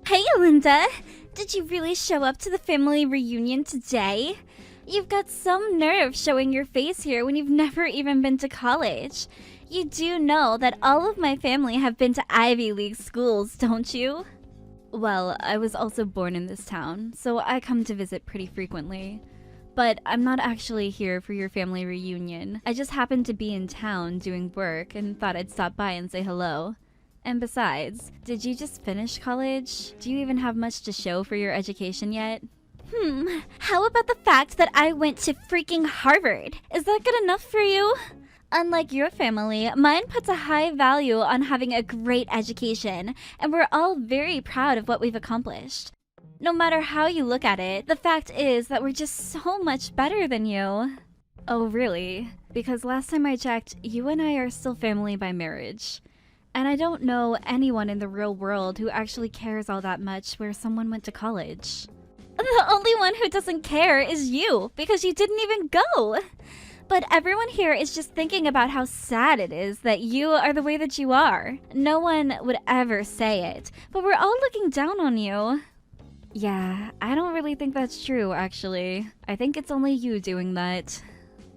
Hey, Linda! Did you really show up to the family reunion today? You've got some nerve showing your face here when you've never even been to college. You do know that all of my family have been to Ivy League schools, don't you? Well, I was also born in this town, so I come to visit pretty frequently. But I'm not actually here for your family reunion. I just happened to be in town doing work and thought I'd stop by and say hello. And besides, did you just finish college? Do you even have much to show for your education yet? How about the fact that I went to freaking Harvard? Is that good enough for you? Unlike your family, mine puts a high value on having a great education, and we're all very proud of what we've accomplished. No matter how you look at it, the fact is that we're just so much better than you. Oh, really? Because last time I checked, you and I are still family by marriage. And I don't know anyone in the real world who actually cares all that much where someone went to college. The only one who doesn't care is you, because you didn't even go. But everyone here is just thinking about how sad it is that you are the way that you are. No one would ever say it, but we're all looking down on you. Yeah, I don't really think that's true, actually. I think it's only you doing that.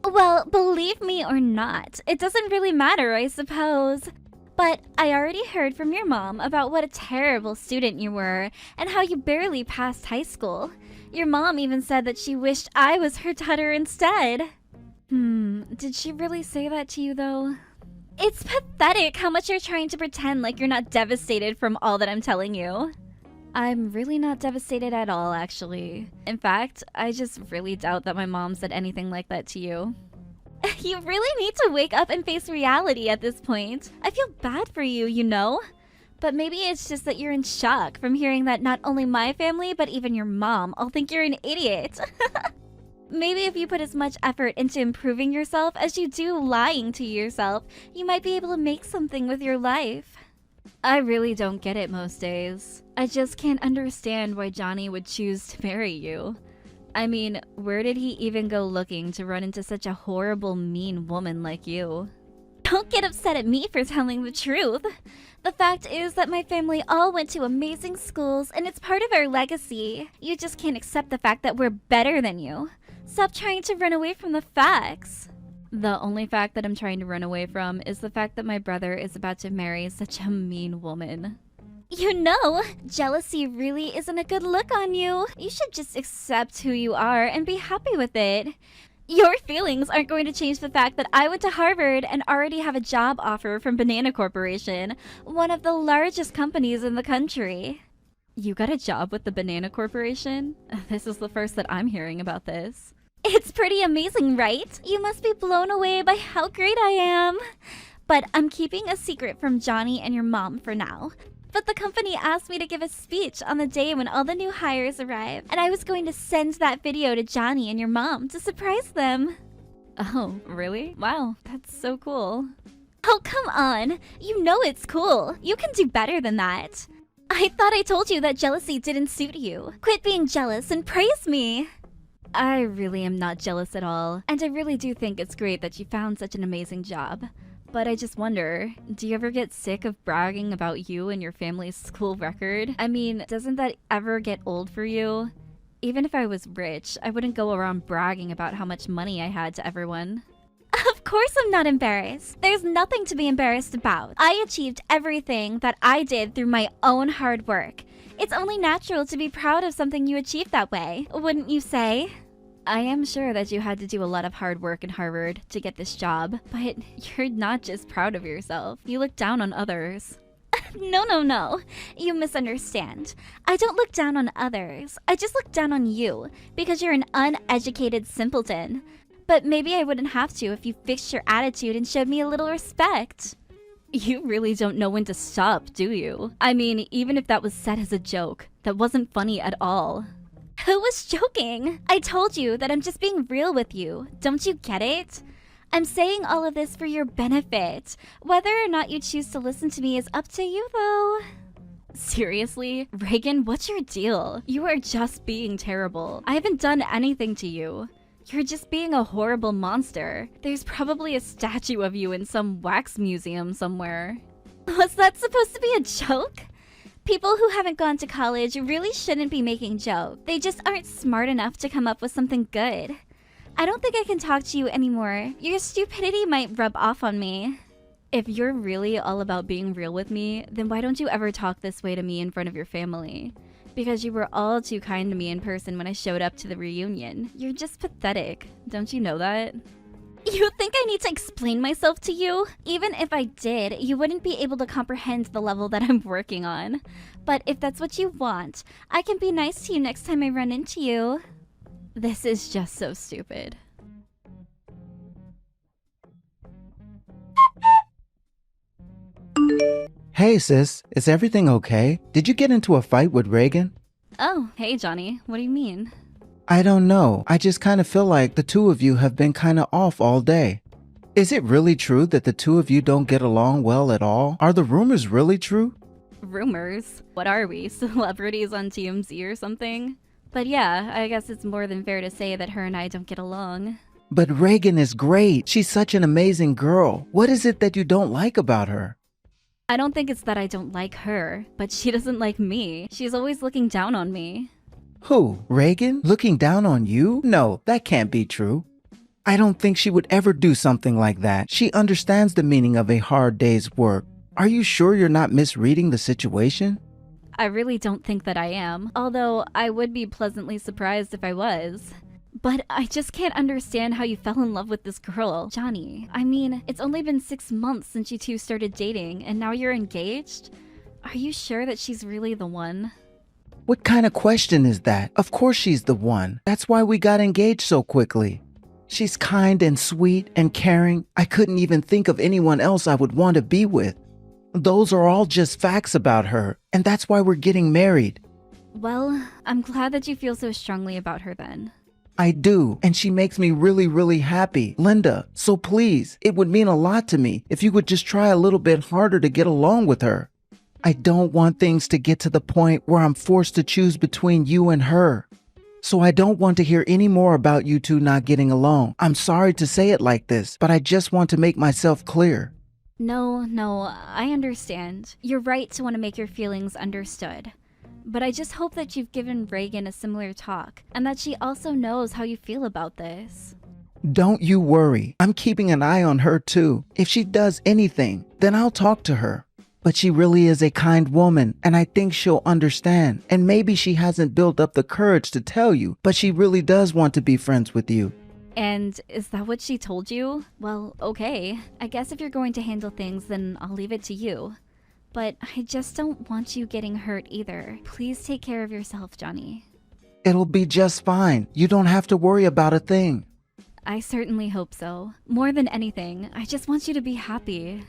Well, believe me or not, it doesn't really matter, I suppose. But I already heard from your mom about what a terrible student you were and how you barely passed high school. Your mom even said that she wished I was her daughter instead. Did she really say that to you though? It's pathetic how much you're trying to pretend like you're not devastated from all that I'm telling you. I'm really not devastated at all, actually. In fact, I just really doubt that my mom said anything like that to you. You really need to wake up and face reality at this point. I feel bad for you, you know? But maybe it's just that you're in shock from hearing that not only my family, but even your mom all think you're an idiot. Maybe if you put as much effort into improving yourself as you do lying to yourself, you might be able to make something with your life. I really don't get it most days. I just can't understand why Johnny would choose to marry you. I mean, where did he even go looking to run into such a horrible, mean woman like you? Don't get upset at me for telling the truth. The fact is that my family all went to amazing schools and it's part of our legacy. You just can't accept the fact that we're better than you. Stop trying to run away from the facts. The only fact that I'm trying to run away from is the fact that my brother is about to marry such a mean woman. You know, jealousy really isn't a good look on you. You should just accept who you are and be happy with it. Your feelings aren't going to change the fact that I went to Harvard and already have a job offer from Banana Corporation, one of the largest companies in the country. You got a job with the Banana Corporation? This is the first that I'm hearing about this. It's pretty amazing, right? You must be blown away by how great I am. But I'm keeping a secret from Johnny and your mom for now. But the company asked me to give a speech on the day when all the new hires arrive, and I was going to send that video to Johnny and your mom to surprise them. Oh, really? Wow, that's so cool. Oh, come on. You know it's cool. You can do better than that. I thought I told you that jealousy didn't suit you. Quit being jealous and praise me. I really am not jealous at all, and I really do think it's great that you found such an amazing job. But I just wonder, do you ever get sick of bragging about you and your family's school record? I mean, doesn't that ever get old for you? Even if I was rich, I wouldn't go around bragging about how much money I had to everyone. Of course I'm not embarrassed. There's nothing to be embarrassed about. I achieved everything that I did through my own hard work. It's only natural to be proud of something you achieved that way, wouldn't you say? I am sure that you had to do a lot of hard work in Harvard to get this job, but you're not just proud of yourself. You look down on others. No. You misunderstand. I don't look down on others. I just look down on you, because you're an uneducated simpleton. But maybe I wouldn't have to if you fixed your attitude and showed me a little respect. You really don't know when to stop, do you? I mean, even if that was said as a joke, that wasn't funny at all. Who was joking? I told you that I'm just being real with you. Don't you get it? I'm saying all of this for your benefit. Whether or not you choose to listen to me is up to you, though. Seriously? Reagan, what's your deal? You are just being terrible. I haven't done anything to you. You're just being a horrible monster. There's probably a statue of you in some wax museum somewhere. Was that supposed to be a joke? People who haven't gone to college really shouldn't be making jokes. They just aren't smart enough to come up with something good. I don't think I can talk to you anymore. Your stupidity might rub off on me. If you're really all about being real with me, then why don't you ever talk this way to me in front of your family? Because you were all too kind to me in person when I showed up to the reunion. You're just pathetic. Don't you know that? You think I need to explain myself to you? Even if I did, you wouldn't be able to comprehend the level that I'm working on. But if that's what you want, I can be nice to you next time I run into you. This is just so stupid. Hey sis, is everything okay? Did you get into a fight with Reagan? Oh, hey Johnny, what do you mean? I don't know. I just kind of feel like the two of you have been kind of off all day. Is it really true that the two of you don't get along well at all? Are the rumors really true? Rumors? What are we, celebrities on TMZ or something? But yeah, I guess it's more than fair to say that her and I don't get along. But Reagan is great. She's such an amazing girl. What is it that you don't like about her? I don't think it's that I don't like her, but she doesn't like me. She's always looking down on me. Who? Reagan? Looking down on you? No, that can't be true. I don't think she would ever do something like that. She understands the meaning of a hard day's work. Are you sure you're not misreading the situation? I really don't think that I am, although I would be pleasantly surprised if I was. But I just can't understand how you fell in love with this girl, Johnny. I mean, it's only been 6 months since you two started dating, and now you're engaged? Are you sure that she's really the one? What kind of question is that? Of course she's the one. That's why we got engaged so quickly. She's kind and sweet and caring. I couldn't even think of anyone else I would want to be with. Those are all just facts about her, and that's why we're getting married. Well, I'm glad that you feel so strongly about her then. I do, and she makes me really, really happy. Linda, so please, it would mean a lot to me if you would just try a little bit harder to get along with her. I don't want things to get to the point where I'm forced to choose between you and her. So I don't want to hear any more about you two not getting along. I'm sorry to say it like this, but I just want to make myself clear. No, I understand. You're right to want to make your feelings understood. But I just hope that you've given Reagan a similar talk, and that she also knows how you feel about this. Don't you worry. I'm keeping an eye on her too. If she does anything, then I'll talk to her. But she really is a kind woman, and I think she'll understand. And maybe she hasn't built up the courage to tell you, but she really does want to be friends with you. And is that what she told you? Well, okay. I guess if you're going to handle things, then I'll leave it to you. But I just don't want you getting hurt either. Please take care of yourself, Johnny. It'll be just fine. You don't have to worry about a thing. I certainly hope so. More than anything, I just want you to be happy.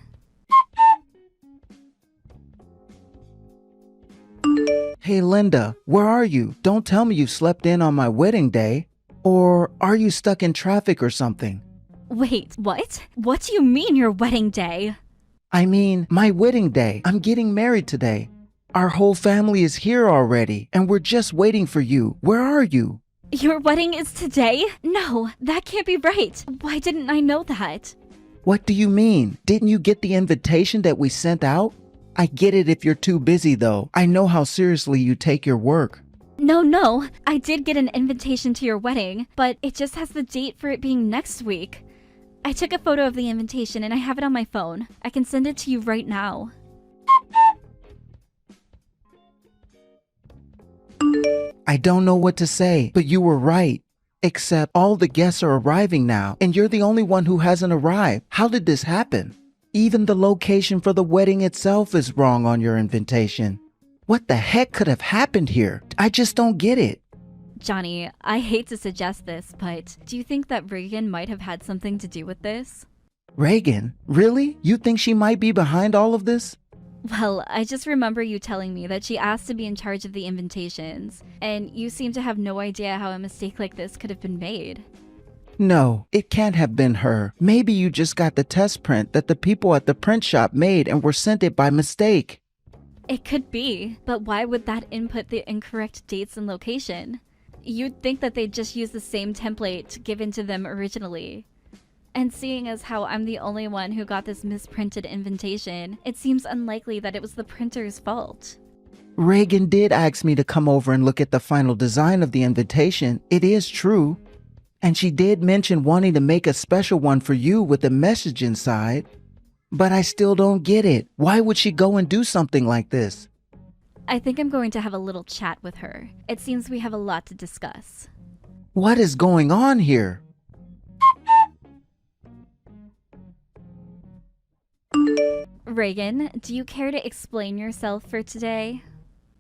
Hey Linda, where are you? Don't tell me you slept in on my wedding day. Or are you stuck in traffic or something? Wait, what? What do you mean your wedding day? I mean, my wedding day. I'm getting married today. Our whole family is here already, and we're just waiting for you. Where are you? Your wedding is today? No, that can't be right. Why didn't I know that? What do you mean? Didn't you get the invitation that we sent out? I get it if you're too busy though. I know how seriously you take your work. No, I did get an invitation to your wedding, but it just has the date for it being next week. I took a photo of the invitation and I have it on my phone. I can send it to you right now. I don't know what to say, but you were right. Except all the guests are arriving now, and you're the only one who hasn't arrived. How did this happen? Even the location for the wedding itself is wrong on your invitation. What the heck could have happened here? I just don't get it. Johnny, I hate to suggest this, but do you think that Reagan might have had something to do with this? Reagan? Really? You think she might be behind all of this? Well, I just remember you telling me that she asked to be in charge of the invitations, and you seem to have no idea how a mistake like this could have been made. No, it can't have been her. Maybe you just got the test print that the people at the print shop made and were sent it by mistake. It could be, but why would that input the incorrect dates and location? You'd think that they'd just use the same template given to them originally. And seeing as how I'm the only one who got this misprinted invitation, it seems unlikely that it was the printer's fault. Reagan did ask me to come over and look at the final design of the invitation. It is true. And she did mention wanting to make a special one for you with a message inside. But I still don't get it. Why would she go and do something like this? I think I'm going to have a little chat with her. It seems we have a lot to discuss. What is going on here? Reagan, do you care to explain yourself for today?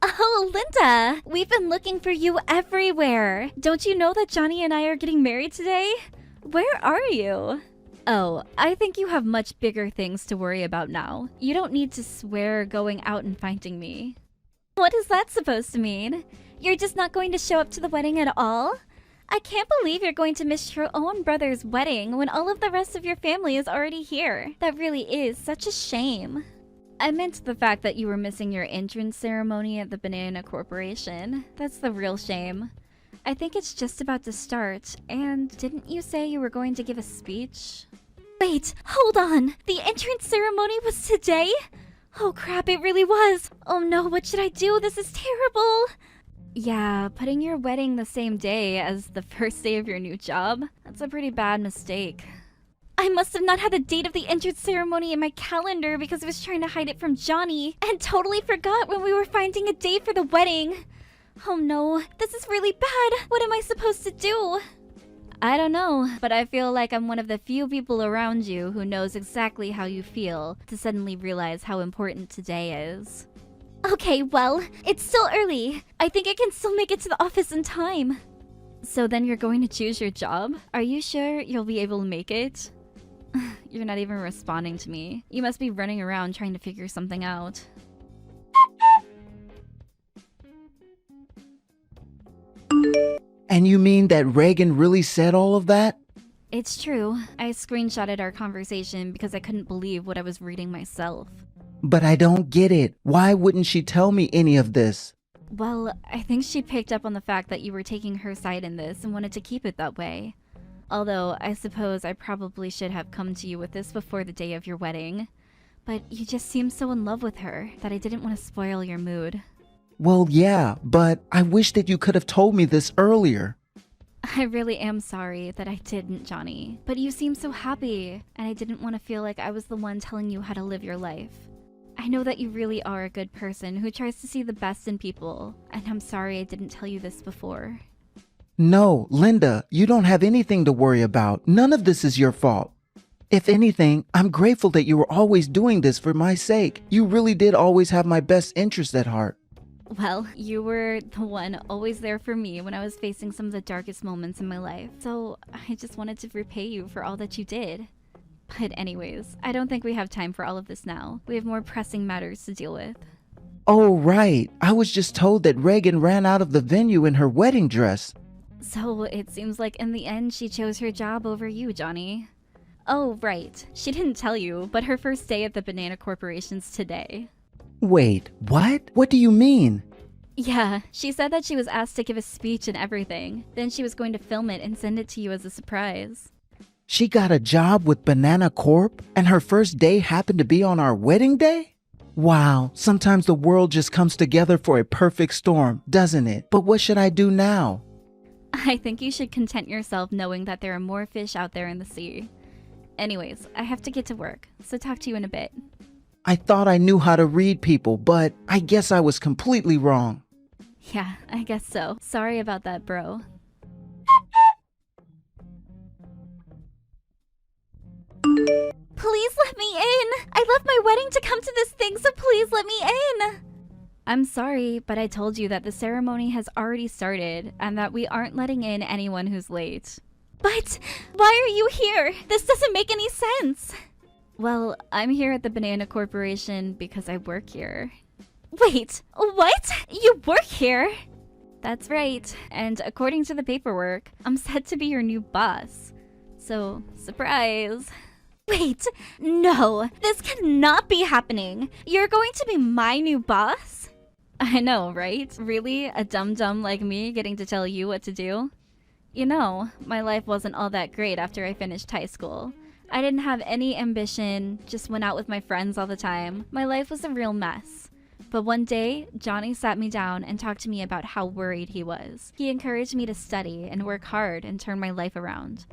Oh, Linda! We've been looking for you everywhere! Don't you know that Johnny and I are getting married today? Where are you? Oh, I think you have much bigger things to worry about now. You don't need to swear going out and finding me. What is that supposed to mean? You're just not going to show up to the wedding at all? I can't believe you're going to miss your own brother's wedding when all of the rest of your family is already here. That really is such a shame. I meant the fact that you were missing your entrance ceremony at the Banana Corporation. That's the real shame. I think it's just about to start, and didn't you say you were going to give a speech? Wait, hold on! The entrance ceremony was today? Oh crap, it really was! Oh no, what should I do? This is terrible! Yeah, putting your wedding the same day as the first day of your new job? That's a pretty bad mistake. I must have not had the date of the entrance ceremony in my calendar because I was trying to hide it from Johnny, and totally forgot when we were finding a date for the wedding. Oh no, this is really bad. What am I supposed to do? I don't know, but I feel like I'm one of the few people around you who knows exactly how you feel to suddenly realize how important today is. Okay, well, it's still early. I think I can still make it to the office in time. So then you're going to choose your job? Are you sure you'll be able to make it? You're not even responding to me. You must be running around trying to figure something out. And you mean that Reagan really said all of that? It's true. I screenshotted our conversation because I couldn't believe what I was reading myself. But I don't get it. Why wouldn't she tell me any of this? Well, I think she picked up on the fact that you were taking her side in this and wanted to keep it that way. Although, I suppose I probably should have come to you with this before the day of your wedding. But you just seemed so in love with her that I didn't want to spoil your mood. Well, yeah, but I wish that you could have told me this earlier. I really am sorry that I didn't, Johnny. But you seem so happy, and I didn't want to feel like I was the one telling you how to live your life. I know that you really are a good person who tries to see the best in people, and I'm sorry I didn't tell you this before. No, Linda, you don't have anything to worry about. None of this is your fault. If anything, I'm grateful that you were always doing this for my sake. You really did always have my best interest at heart. Well, you were the one always there for me when I was facing some of the darkest moments in my life, so I just wanted to repay you for all that you did. But anyways, I don't think we have time for all of this now. We have more pressing matters to deal with. Oh, right. I was just told that Reagan ran out of the venue in her wedding dress. So it seems like in the end she chose her job over you, Johnny. Oh, right. She didn't tell you, but her first day at the Banana Corporation's today. Wait, what? What do you mean? Yeah, she said that she was asked to give a speech and everything. Then she was going to film it and send it to you as a surprise. She got a job with Banana Corp, and her first day happened to be on our wedding day? Wow, sometimes the world just comes together for a perfect storm, doesn't it? But what should I do now? I think you should content yourself knowing that there are more fish out there in the sea. Anyways, I have to get to work, so talk to you in a bit. I thought I knew how to read people, but I guess I was completely wrong. Yeah, I guess so. Sorry about that, bro. Please let me in! I left my wedding to come to this thing, so please let me in! I'm sorry, but I told you that the ceremony has already started and that we aren't letting in anyone who's late. But why are you here? This doesn't make any sense. Well, I'm here at the Banana Corporation because I work here. Wait, what? You work here? That's right, and according to the paperwork, I'm set to be your new boss. So, surprise. Wait, no, this cannot be happening. You're going to be my new boss? I know, right? Really? A dum-dum like me getting to tell you what to do? You know, my life wasn't all that great after I finished high school. I didn't have any ambition, just went out with my friends all the time. My life was a real mess. But one day, Johnny sat me down and talked to me about how worried he was. He encouraged me to study and work hard and turn my life around.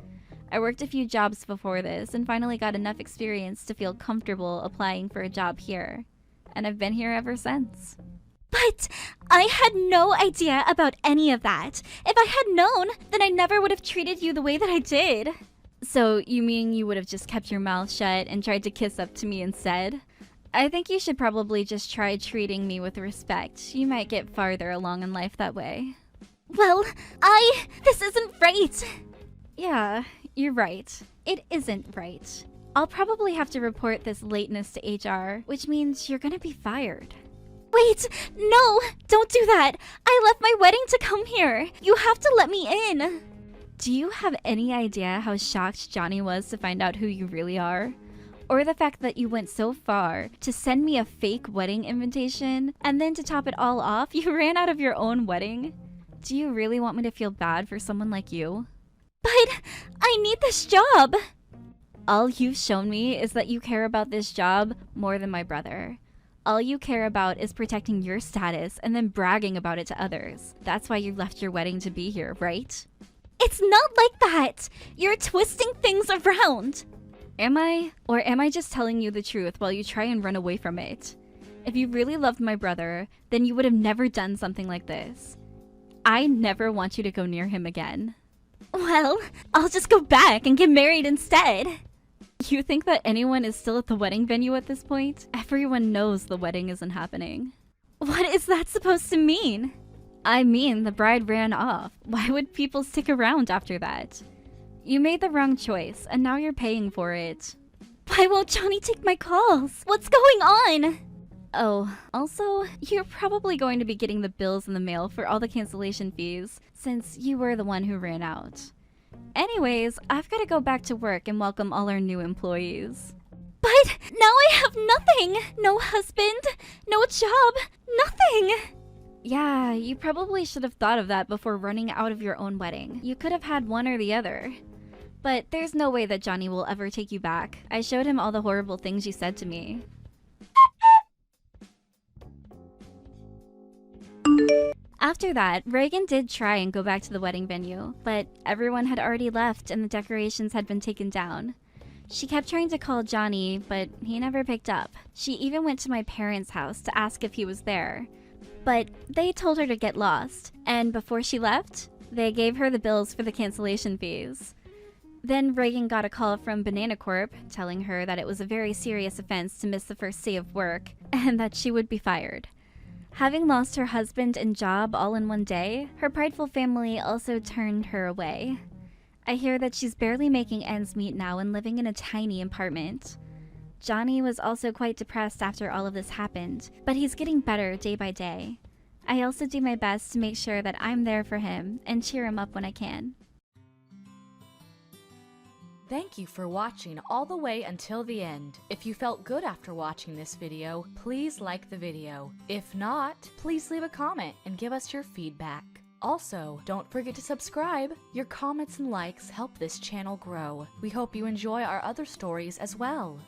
I worked a few jobs before this and finally got enough experience to feel comfortable applying for a job here. And I've been here ever since. But I had no idea about any of that. If I had known, then I never would have treated you the way that I did. So you mean you would have just kept your mouth shut and tried to kiss up to me instead? I think you should probably just try treating me with respect. You might get farther along in life that way. Well, this isn't right. Yeah, you're right. It isn't right. I'll probably have to report this lateness to HR, which means you're gonna be fired. Wait, no, don't do that. I left my wedding to come here. You have to let me in. Do you have any idea how shocked Johnny was to find out who you really are? Or the fact that you went so far to send me a fake wedding invitation, and then to top it all off, you ran out of your own wedding? Do you really want me to feel bad for someone like you? But I need this job! All you've shown me is that you care about this job more than my brother. All you care about is protecting your status and then bragging about it to others. That's why you left your wedding to be here, right? It's not like that! You're twisting things around! Am I? Or am I just telling you the truth while you try and run away from it? If you really loved my brother, then you would have never done something like this. I never want you to go near him again. Well, I'll just go back and get married instead. You think that anyone is still at the wedding venue at this point? Everyone knows the wedding isn't happening. What is that supposed to mean? I mean, the bride ran off. Why would people stick around after that? You made the wrong choice, and now you're paying for it. Why won't Johnny take my calls? What's going on? Oh, also, you're probably going to be getting the bills in the mail for all the cancellation fees, since you were the one who ran out. Anyways, I've got to go back to work and welcome all our new employees. But now I have nothing! No husband, no job, nothing! Yeah, you probably should have thought of that before running out of your own wedding. You could have had one or the other. But there's no way that Johnny will ever take you back. I showed him all the horrible things you said to me. After that, Reagan did try and go back to the wedding venue, but everyone had already left and the decorations had been taken down. She kept trying to call Johnny, but he never picked up. She even went to my parents' house to ask if he was there, but they told her to get lost, and before she left, they gave her the bills for the cancellation fees. Then Reagan got a call from Banana Corp telling her that it was a very serious offense to miss the first day of work and that she would be fired. Having lost her husband and job all in one day, her prideful family also turned her away. I hear that she's barely making ends meet now and living in a tiny apartment. Johnny was also quite depressed after all of this happened, but he's getting better day by day. I also do my best to make sure that I'm there for him and cheer him up when I can. Thank you for watching all the way until the end. If you felt good after watching this video, please like the video. If not, please leave a comment and give us your feedback. Also, don't forget to subscribe. Your comments and likes help this channel grow. We hope you enjoy our other stories as well.